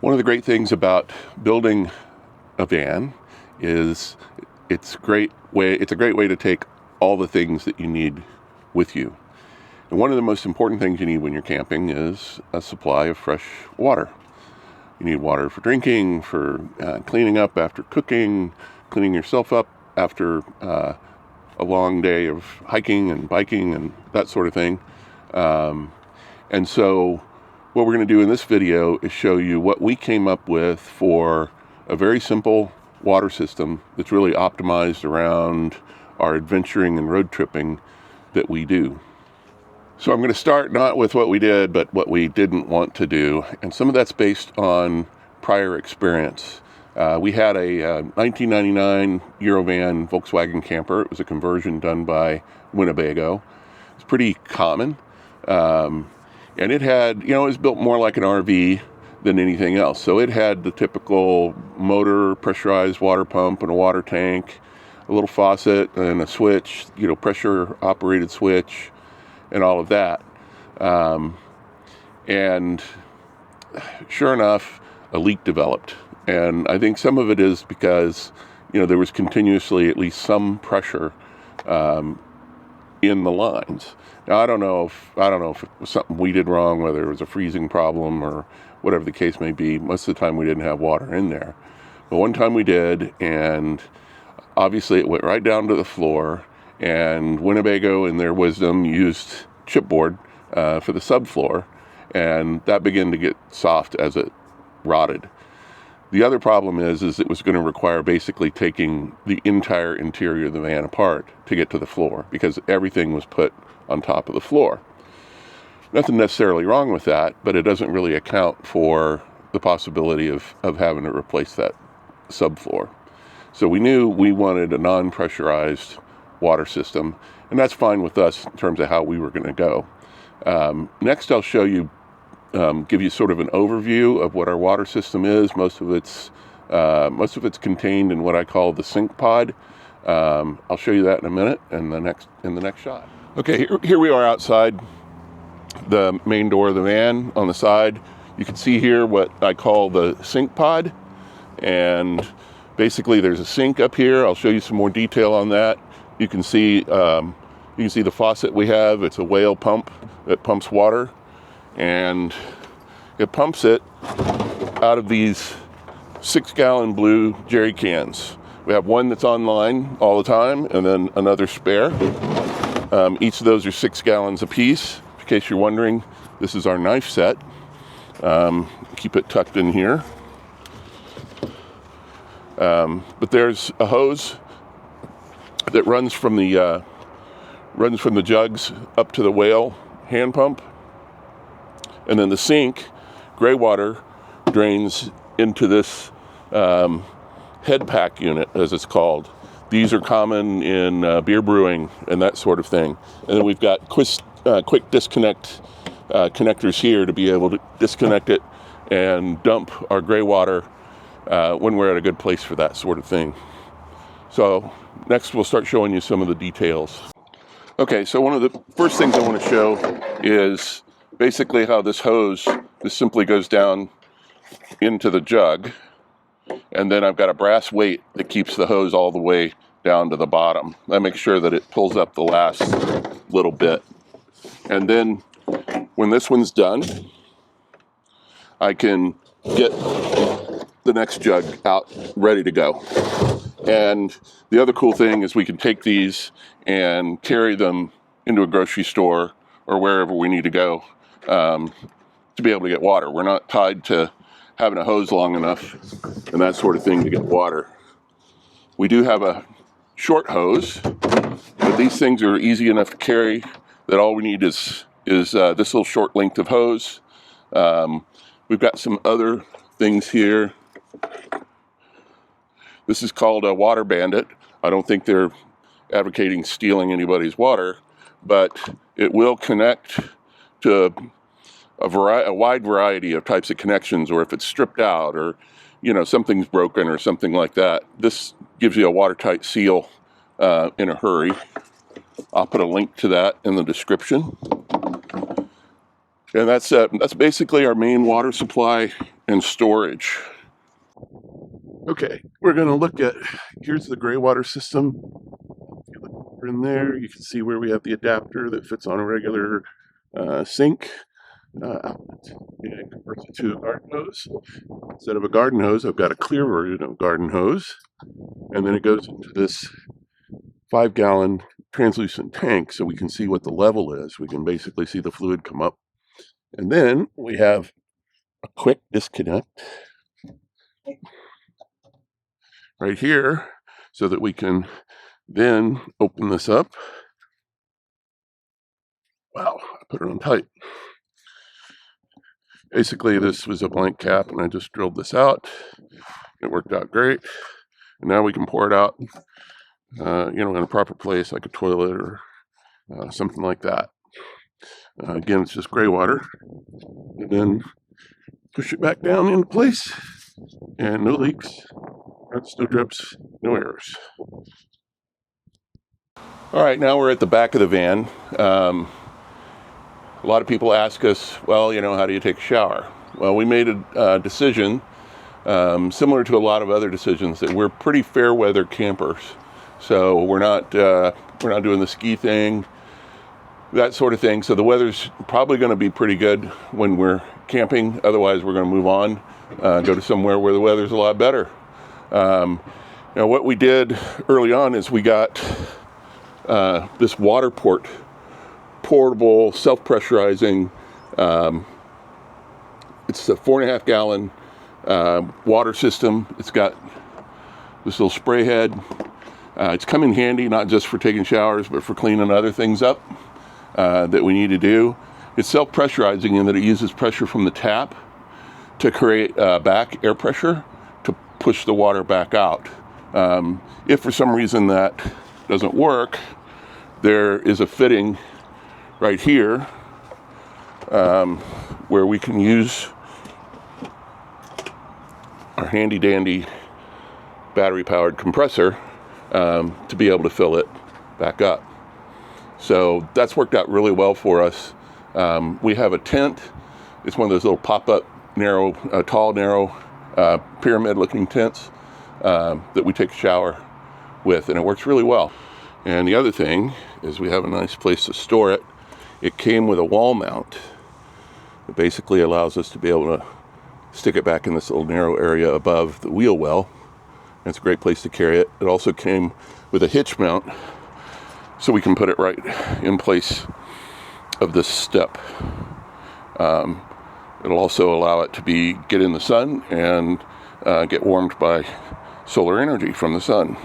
One of the great things about building a van is it's a great way to take all the things that you need with you. And one of the most important things you need when you're camping is a supply of fresh water. You need water for drinking, for cleaning up after cooking, cleaning yourself up after a long day of hiking and biking and that sort of thing. And so what we're going to do in this video is show you what we came up with for a very simple water system that's really optimized around our adventuring and road tripping that we do. So I'm going to start not with what we did, but what we didn't want to do. And some of that's based on prior experience. We had a 1999 Eurovan Volkswagen camper. It was a conversion done by Winnebago. It's pretty common. And it had, it was built more like an RV than anything else. So it had the typical motor, pressurized water pump and a water tank, a little faucet and a switch, pressure operated switch, and all of that. And sure enough, a leak developed. And I think some of it is because, there was continuously at least some pressure in the lines. Now, I don't know if it was something we did wrong, whether it was a freezing problem or whatever the case may be. Most of the time we didn't have water in there. But one time we did, and obviously it went right down to the floor. And Winnebago, in their wisdom, used chipboard for the subfloor, and that began to get soft as it rotted. The other problem is it was going to require basically taking the entire interior of the van apart to get to the floor, because everything was put on top of the floor. Nothing necessarily wrong with that, but it doesn't really account for the possibility of having to replace that subfloor. So we knew we wanted a non-pressurized water system, and that's fine with us in terms of how we were going to go. Next, I'll show you, give you sort of an overview of what our water system is. Most of it's contained in what I call the sink pod. I'll show you that in a minute in the next shot. Okay, here we are outside the main door of the van. On the side, you can see here what I call the sink pod, and basically there's a sink up here. I'll show you some more detail on that. You can see the faucet we have. It's a whale pump that pumps water, and it pumps it out of these 6-gallon blue jerry cans. We have one that's online all the time, and then another spare. Each of those are 6 gallons apiece. In case you're wondering, this is our knife set. Keep it tucked in here. But there's a hose that runs from the jugs up to the whale hand pump, and then the sink, gray water, drains into this head pack unit, as it's called. These are common in beer brewing and that sort of thing. And then we've got quick disconnect connectors here to be able to disconnect it and dump our gray water when we're at a good place for that sort of thing. So next we'll start showing you some of the details. Okay, so one of the first things I want to show is basically how this hose simply goes down into the jug, and then I've got a brass weight that keeps the hose all the way down to the bottom. That makes sure that it pulls up the last little bit. And then when this one's done, I can get the next jug out ready to go. And the other cool thing is we can take these and carry them into a grocery store or wherever we need to go to be able to get water. We're not tied to having a hose long enough and that sort of thing to get water. We do have a short hose, but these things are easy enough to carry that all we need is this little short length of hose. We've got some other things here. This is called a water bandit. I don't think they're advocating stealing anybody's water, but it will connect to a wide variety of types of connections, or if it's stripped out or something's broken or something like that. This gives you a watertight seal in a hurry. I'll put a link to that in the description. And that's basically our main water supply and storage. Okay, we're going to look at, here's the gray water system. If you look over in there, you can see where we have the adapter that fits on a regular sink outlet and converts it to a garden hose. Instead of a garden hose, I've got a clear version of a garden hose, and then it goes into this 5-gallon translucent tank so we can see what the level is. We can basically see the fluid come up. And then we have a quick disconnect right here so that we can then open this up. Wow, I put it on tight. Basically, this was a blank cap, and I just drilled this out. It worked out great. And now we can pour it out, in a proper place, like a toilet or something like that. Again, it's just gray water. And then push it back down into place, and no leaks, no drips, no errors. All right, now we're at the back of the van. A lot of people ask us, well, how do you take a shower? Well, we made a decision, similar to a lot of other decisions, that we're pretty fair weather campers. So we're not doing the ski thing, that sort of thing. So the weather's probably going to be pretty good when we're camping. Otherwise, we're going to move on, go to somewhere where the weather's a lot better. What we did early on is we got this water portable, self-pressurizing. It's a 4.5-gallon water system. It's got this little spray head. It's come in handy not just for taking showers, but for cleaning other things up that we need to do. It's self-pressurizing in that it uses pressure from the tap to create back air pressure to push the water back out. If for some reason that doesn't work, there is a fitting right here where we can use our handy dandy battery powered compressor to be able to fill it back up. So that's worked out really well for us. We have a tent. It's one of those little pop-up tall narrow pyramid looking tents that we take a shower with, and it works really well. And the other thing is we have a nice place to store it. It came with a wall mount. It basically allows us to be able to stick it back in this little narrow area above the wheel well. And it's a great place to carry it. It also came with a hitch mount, so we can put it right in place of this step. It'll also allow it to get in the sun and get warmed by solar energy from the sun.